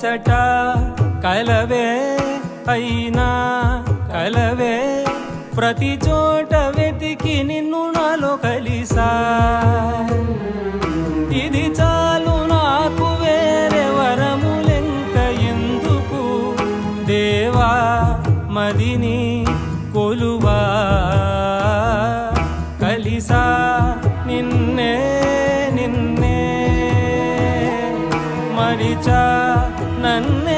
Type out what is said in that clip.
చట కలవే అయినా కలవే ప్రతి చోట వెతికి నిన్ను నాలో కలిసా ఇది చాలు నాకు వేరే వరములెంక ఎందుకు దేవా మదిని కొలువా కలిసా నిన్నే నిన్నే మరిచా నన్నే